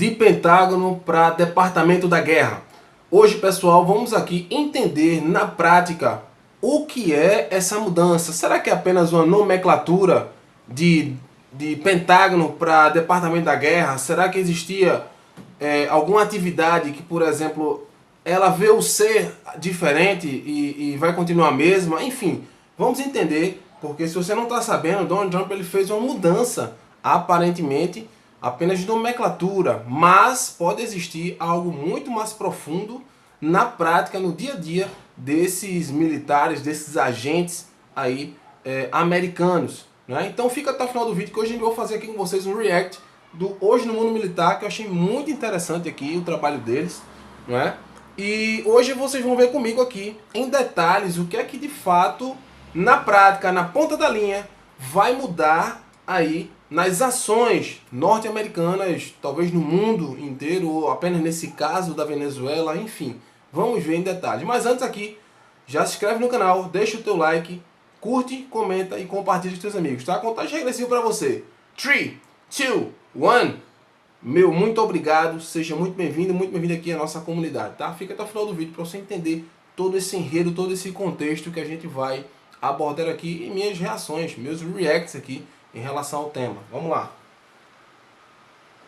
De Pentágono para Departamento da Guerra. Hoje, pessoal, vamos aqui entender na prática o que é essa mudança. Será que é apenas uma nomenclatura de Pentágono para Departamento da Guerra? Será que existia alguma atividade que, por exemplo, ela veio ser diferente e vai continuar a mesma? Enfim, vamos entender, porque se você não está sabendo, Donald Trump ele fez uma mudança, aparentemente, apenas de nomenclatura, mas pode existir algo muito mais profundo na prática, no dia a dia desses militares, desses agentes aí americanos, né? Então fica até o final do vídeo, que hoje eu vou fazer aqui com vocês um react do Hoje no Mundo Militar, que eu achei muito interessante aqui o trabalho deles, não é? E hoje vocês vão ver comigo aqui em detalhes o que é que de fato na prática, na ponta da linha, vai mudar aí nas ações norte-americanas, talvez no mundo inteiro, ou apenas nesse caso da Venezuela, enfim. Vamos ver em detalhes. Mas antes aqui, já se inscreve no canal, deixa o teu like, curte, comenta e compartilha com os teus amigos, tá? Contagem regressiva para você. 3, 2, 1. Meu, muito obrigado, seja muito bem-vindo aqui à nossa comunidade, tá? Fica até o final do vídeo para você entender todo esse enredo, todo esse contexto que a gente vai abordar aqui e minhas reações, meus reacts aqui em relação ao tema. Vamos lá.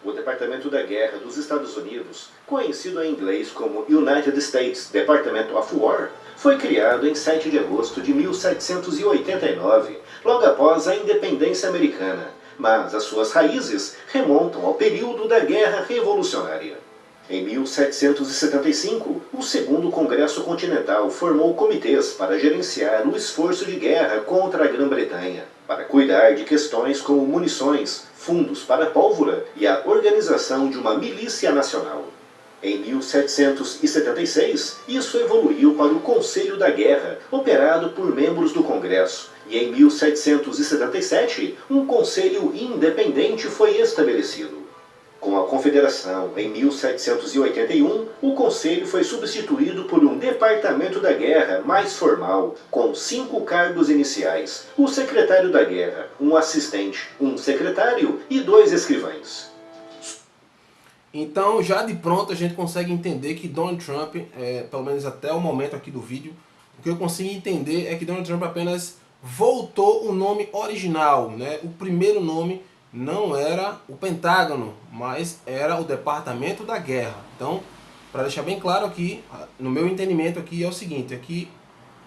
O Departamento da Guerra dos Estados Unidos, conhecido em inglês como United States Department of War, foi criado em 7 de agosto de 1789, logo após a independência americana, mas as suas raízes remontam ao período da Guerra Revolucionária. Em 1775, o Segundo Congresso Continental formou comitês para gerenciar o esforço de guerra contra a Grã-Bretanha, para cuidar de questões como munições, fundos para pólvora e a organização de uma milícia nacional. Em 1776, isso evoluiu para o Conselho da Guerra, operado por membros do Congresso, e em 1777, um conselho independente foi estabelecido. Com a Confederação, em 1781, o Conselho foi substituído por um Departamento da Guerra mais formal, com 5 cargos iniciais: o Secretário da Guerra, um assistente, um secretário e 2 escrivães. Então, já de pronto, a gente consegue entender que Donald Trump, pelo menos até o momento aqui do vídeo, o que eu consigo entender é que Donald Trump apenas voltou o nome original, né? O primeiro nome não era o Pentágono, mas era o Departamento da Guerra. Então, para deixar bem claro aqui, no meu entendimento aqui é o seguinte, é que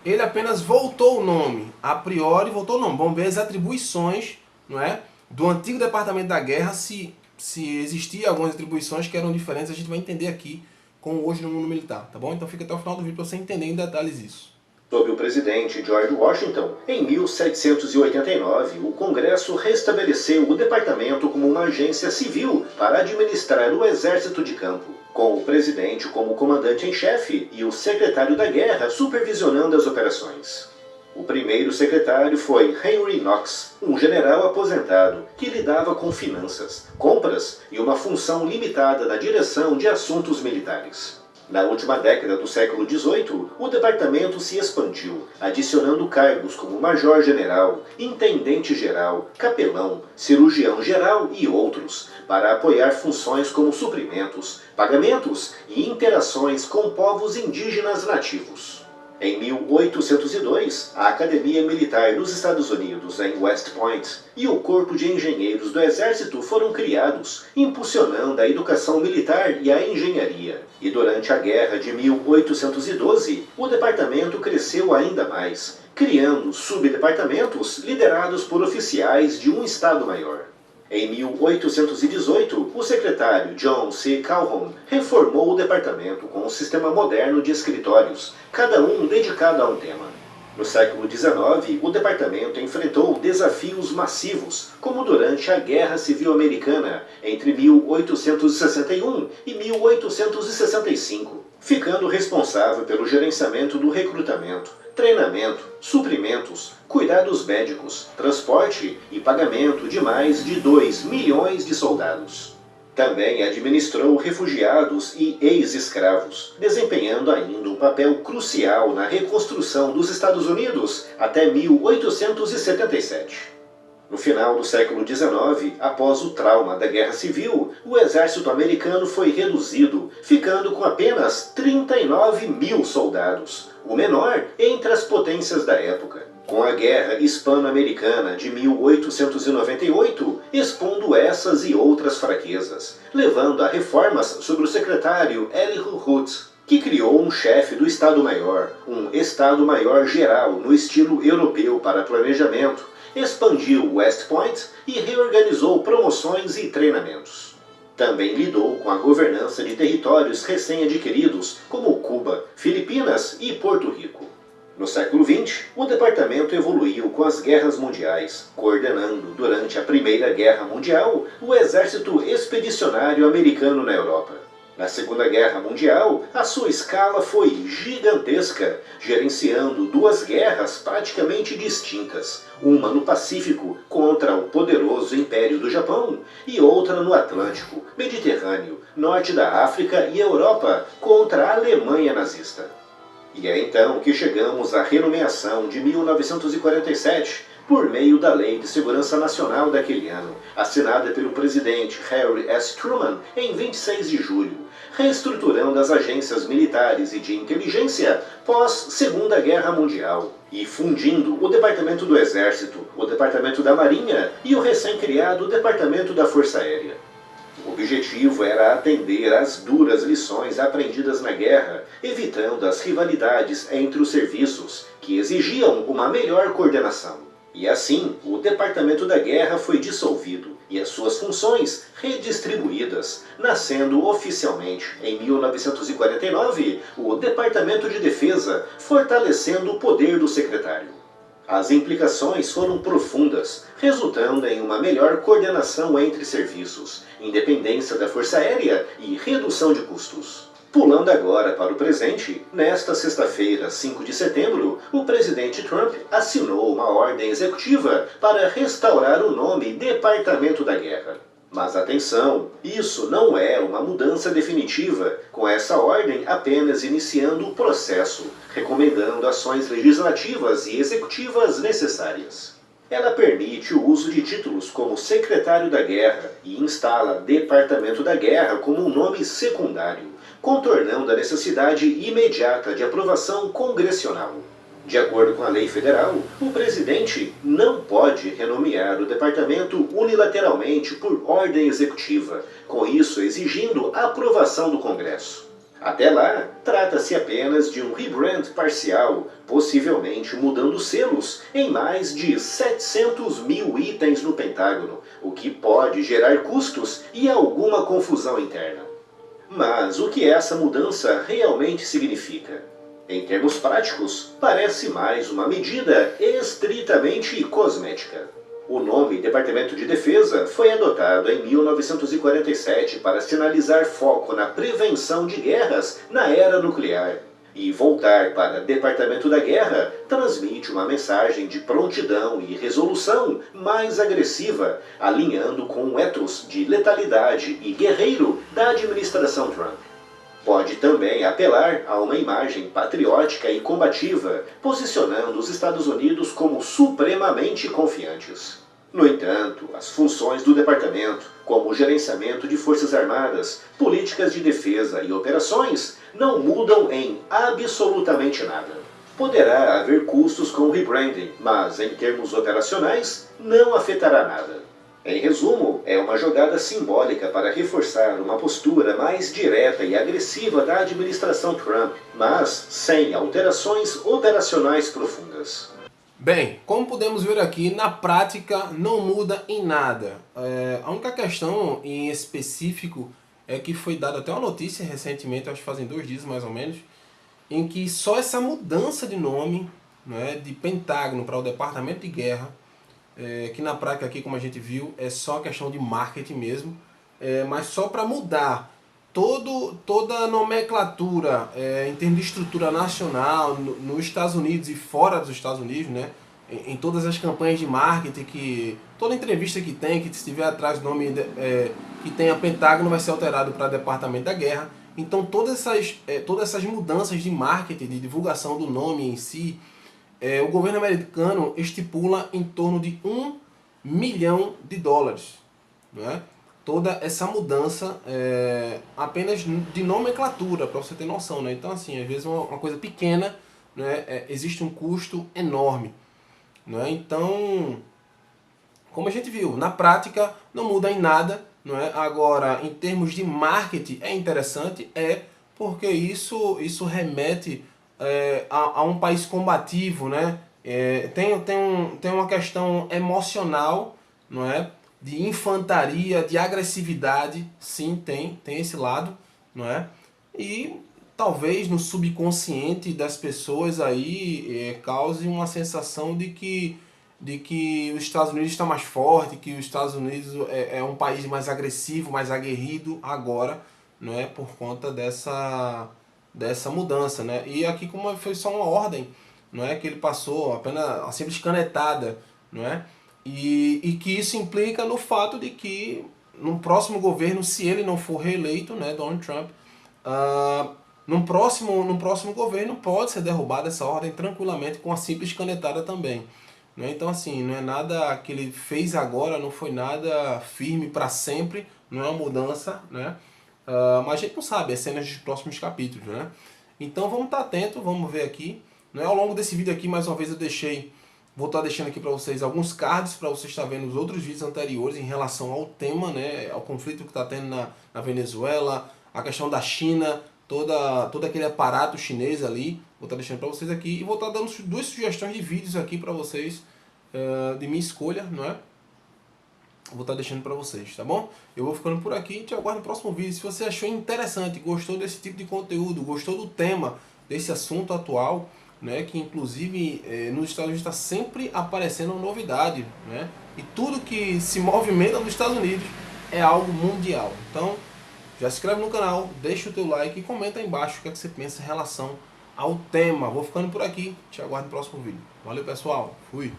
ele apenas voltou o nome, a priori voltou o nome. Vamos ver as atribuições, não é, do antigo Departamento da Guerra, se existiam algumas atribuições que eram diferentes, a gente vai entender aqui com Hoje no Mundo Militar, tá bom? Então fica até o final do vídeo para você entender em detalhes isso. Sob o presidente George Washington, em 1789, o Congresso restabeleceu o departamento como uma agência civil para administrar o exército de campo, com o presidente como comandante em chefe e o secretário da guerra supervisionando as operações. O primeiro secretário foi Henry Knox, um general aposentado que lidava com finanças, compras e uma função limitada na direção de assuntos militares. Na última década do século XVIII, o departamento se expandiu, adicionando cargos como major-general, intendente-geral, capelão, cirurgião-geral e outros, para apoiar funções como suprimentos, pagamentos e interações com povos indígenas nativos. Em 1802, a Academia Militar dos Estados Unidos, em West Point, e o Corpo de Engenheiros do Exército foram criados, impulsionando a educação militar e a engenharia. E durante a Guerra de 1812, o departamento cresceu ainda mais, criando subdepartamentos liderados por oficiais de um Estado-Maior. Em 1818, o secretário John C. Calhoun reformou o departamento com um sistema moderno de escritórios, cada um dedicado a um tema. No século XIX, o departamento enfrentou desafios massivos, como durante a Guerra Civil Americana, entre 1861 e 1865, ficando responsável pelo gerenciamento do recrutamento, treinamento, suprimentos, cuidados médicos, transporte e pagamento de mais de 2 milhões de soldados. Também administrou refugiados e ex-escravos, desempenhando ainda um papel crucial na reconstrução dos Estados Unidos até 1877. No final do século XIX, após o trauma da Guerra Civil, o exército americano foi reduzido, ficando com apenas 39 mil soldados, o menor entre as potências da época. Com a Guerra Hispano-Americana de 1898, expondo essas e outras fraquezas, levando a reformas sobre o secretário Elihu Root, que criou um chefe do Estado-Maior, um Estado-Maior geral no estilo europeu para planejamento, expandiu West Point e reorganizou promoções e treinamentos. Também lidou com a governança de territórios recém-adquiridos, como Cuba, Filipinas e Porto Rico. No século XX, o departamento evoluiu com as guerras mundiais, coordenando, durante a Primeira Guerra Mundial, o exército expedicionário americano na Europa. Na Segunda Guerra Mundial, a sua escala foi gigantesca, gerenciando duas guerras praticamente distintas, uma no Pacífico contra o poderoso Império do Japão e outra no Atlântico, Mediterrâneo, Norte da África e Europa contra a Alemanha nazista. E é então que chegamos à renomeação de 1947, por meio da Lei de Segurança Nacional daquele ano, assinada pelo presidente Harry S. Truman em 26 de julho, reestruturando as agências militares e de inteligência pós-Segunda Guerra Mundial, e fundindo o Departamento do Exército, o Departamento da Marinha e o recém-criado Departamento da Força Aérea. O objetivo era atender às duras lições aprendidas na guerra, evitando as rivalidades entre os serviços, que exigiam uma melhor coordenação. E assim, o Departamento da Guerra foi dissolvido e as suas funções redistribuídas, nascendo oficialmente, em 1949, o Departamento de Defesa, fortalecendo o poder do secretário. As implicações foram profundas, resultando em uma melhor coordenação entre serviços, independência da Força Aérea e redução de custos. Pulando agora para o presente, nesta sexta-feira, 5 de setembro, o presidente Trump assinou uma ordem executiva para restaurar o nome Departamento da Guerra. Mas atenção, isso não é uma mudança definitiva, com essa ordem apenas iniciando o processo, recomendando ações legislativas e executivas necessárias. Ela permite o uso de títulos como Secretário da Guerra e instala Departamento da Guerra como um nome secundário, contornando a necessidade imediata de aprovação congressional. De acordo com a lei federal, o presidente não pode renomear o departamento unilateralmente por ordem executiva, com isso exigindo a aprovação do Congresso. Até lá, trata-se apenas de um rebrand parcial, possivelmente mudando selos em mais de 700 mil itens no Pentágono, o que pode gerar custos e alguma confusão interna. Mas o que essa mudança realmente significa? Em termos práticos, parece mais uma medida estritamente cosmética. O nome Departamento de Defesa foi adotado em 1947 para sinalizar foco na prevenção de guerras na era nuclear. E voltar para Departamento da Guerra transmite uma mensagem de prontidão e resolução mais agressiva, alinhando com o ethos de letalidade e guerreiro da administração Trump. Pode também apelar a uma imagem patriótica e combativa, posicionando os Estados Unidos como supremamente confiantes. No entanto, as funções do departamento, como o gerenciamento de forças armadas, políticas de defesa e operações, não mudam em absolutamente nada. Poderá haver custos com o rebranding, mas em termos operacionais, não afetará nada. Em resumo, é uma jogada simbólica para reforçar uma postura mais direta e agressiva da administração Trump, mas sem alterações operacionais profundas. Bem, como podemos ver aqui, na prática não muda em nada. A única questão em específico é que foi dada até uma notícia recentemente, acho que fazem 2 dias mais ou menos, em que só essa mudança de nome, né, de Pentágono para o Departamento de Guerra, que na prática aqui, como a gente viu, é só questão de marketing mesmo, mas só para mudar toda a nomenclatura em termos de estrutura nacional nos Estados Unidos e fora dos Estados Unidos, né, em todas as campanhas de marketing, que toda entrevista que tem, que estiver atrás do nome que tenha Pentágono vai ser alterado para Departamento da Guerra. Então todas essas mudanças de marketing, de divulgação do nome em si, o governo americano estipula em torno de 1 milhão de dólares. Né? Toda essa mudança apenas de nomenclatura, para você ter noção. Né? Então, assim, às vezes uma coisa pequena, né, existe um custo enorme. Né? Então, como a gente viu, na prática não muda em nada. Não é? Agora, em termos de marketing, é interessante, porque isso remete a um país combativo, né? Tem uma questão emocional, não é? De infantaria, de agressividade, sim, tem esse lado, não é? E talvez no subconsciente das pessoas aí cause uma sensação de que os Estados Unidos está mais forte, que os Estados Unidos é um país mais agressivo, mais aguerrido agora, não é? Por conta dessa mudança, né? E aqui como foi só uma ordem, não é? Que ele passou, apenas uma simples canetada, não é? E que isso implica no fato de que no próximo governo, se ele não for reeleito, né, Donald Trump, no próximo governo pode ser derrubada essa ordem tranquilamente com uma simples canetada também. Né? Então assim, não é nada que ele fez agora, não foi nada firme para sempre, não é uma mudança, né? Mas a gente não sabe, é cenas dos próximos capítulos, né? Então vamos estar atentos, vamos ver aqui. Né? Ao longo desse vídeo aqui, mais uma vez vou estar deixando aqui para vocês alguns cards para você estar vendo os outros vídeos anteriores em relação ao tema, né? Ao conflito que está tendo na Venezuela, a questão da China, todo aquele aparato chinês ali. Vou estar deixando para vocês aqui e vou estar dando duas sugestões de vídeos aqui para vocês de minha escolha, não é? Vou estar deixando para vocês, tá bom? Eu vou ficando por aqui e te aguardo no próximo vídeo. Se você achou interessante, gostou desse tipo de conteúdo, gostou do tema, desse assunto atual, né, que inclusive nos Estados Unidos está sempre aparecendo novidade, né? E tudo que se movimenta nos Estados Unidos é algo mundial. Então, já se inscreve no canal, deixa o teu like e comenta aí embaixo o que, é que você pensa em relação ao tema. Vou ficando por aqui, te aguardo no próximo vídeo. Valeu pessoal, fui!